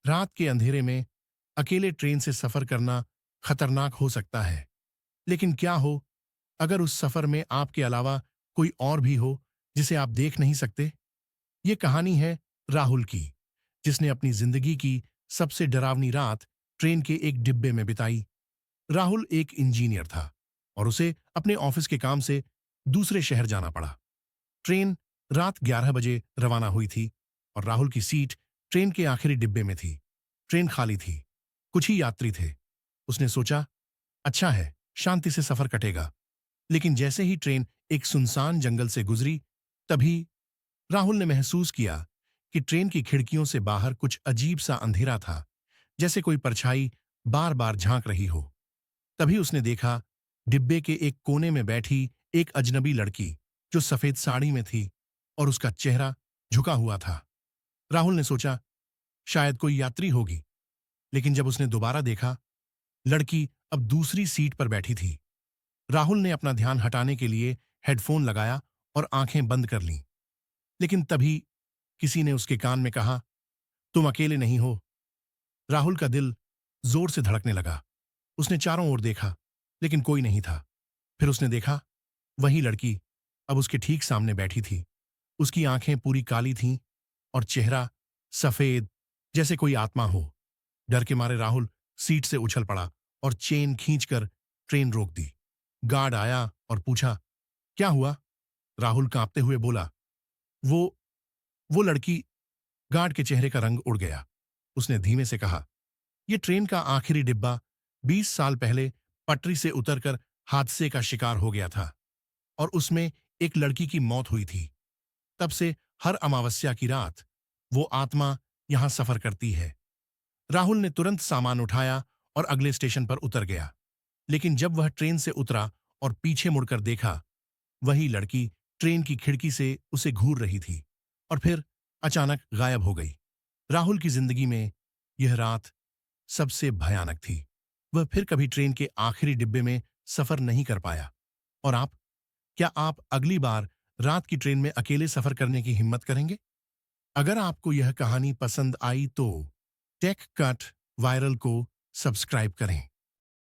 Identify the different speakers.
Speaker 1: रात के अंधेरे में अकेले ट्रेन से सफर करना खतरनाक हो सकता है, लेकिन क्या हो अगर उस सफर में आपके अलावा कोई और भी हो जिसे आप देख नहीं सकते। ये कहानी है राहुल की, जिसने अपनी जिंदगी की सबसे डरावनी रात ट्रेन के एक डिब्बे में बिताई। राहुल एक इंजीनियर था और उसे अपने ऑफिस के काम से दूसरे शहर जाना पड़ा। ट्रेन रात 11 बजे रवाना हुई थी और राहुल की सीट ट्रेन के आखिरी डिब्बे में थी। ट्रेन खाली थी, कुछ ही यात्री थे। उसने सोचा, अच्छा है, शांति से सफर कटेगा। लेकिन जैसे ही ट्रेन एक सुनसान जंगल से गुजरी, तभी राहुल ने महसूस किया कि ट्रेन की खिड़कियों से बाहर कुछ अजीब सा अंधेरा था, जैसे कोई परछाई बार बार झांक रही हो। तभी उसने देखा, डिब्बे के एक कोने में बैठी एक अजनबी लड़की, जो सफेद साड़ी में थी और उसका चेहरा झुका हुआ था। राहुल ने सोचा, शायद कोई यात्री होगी। लेकिन जब उसने दोबारा देखा, लड़की अब दूसरी सीट पर बैठी थी। राहुल ने अपना ध्यान हटाने के लिए हेडफोन लगाया और आंखें बंद कर लीं। लेकिन तभी किसी ने उसके कान में कहा, तुम अकेले नहीं हो। राहुल का दिल जोर से धड़कने लगा। उसने चारों ओर देखा, लेकिन कोई नहीं था। फिर उसने देखा, वही लड़की अब उसके ठीक सामने बैठी थी। उसकी आंखें पूरी काली थीं और चेहरा सफेद, जैसे कोई आत्मा हो। डर के मारे राहुल सीट से उछल पड़ा और चेन खींचकर ट्रेन रोक दी। गार्ड आया और पूछा, क्या हुआ? राहुल कांपते हुए बोला, वो वो लड़की। गार्ड के चेहरे का रंग उड़ गया। उसने धीमे से कहा, यह ट्रेन का आखिरी डिब्बा 20 साल पहले पटरी से उतरकर हादसे का शिकार हो गया था और उसमें एक लड़की की मौत हुई थी। तब से हर अमावस्या की रात वो आत्मा यहां सफर करती है। राहुल ने तुरंत सामान उठाया और अगले स्टेशन पर उतर गया। लेकिन जब वह ट्रेन से उतरा और पीछे मुड़कर देखा, वही लड़की ट्रेन की खिड़की से उसे घूर रही थी और फिर अचानक गायब हो गई। राहुल की जिंदगी में यह रात सबसे भयानक थी। वह फिर कभी ट्रेन के आखिरी डिब्बे में सफर नहीं कर पाया। और आप, क्या आप अगली बार रात की ट्रेन में अकेले सफर करने की हिम्मत करेंगे? अगर आपको यह कहानी पसंद आई तो टेक कट वायरल को सब्सक्राइब करें।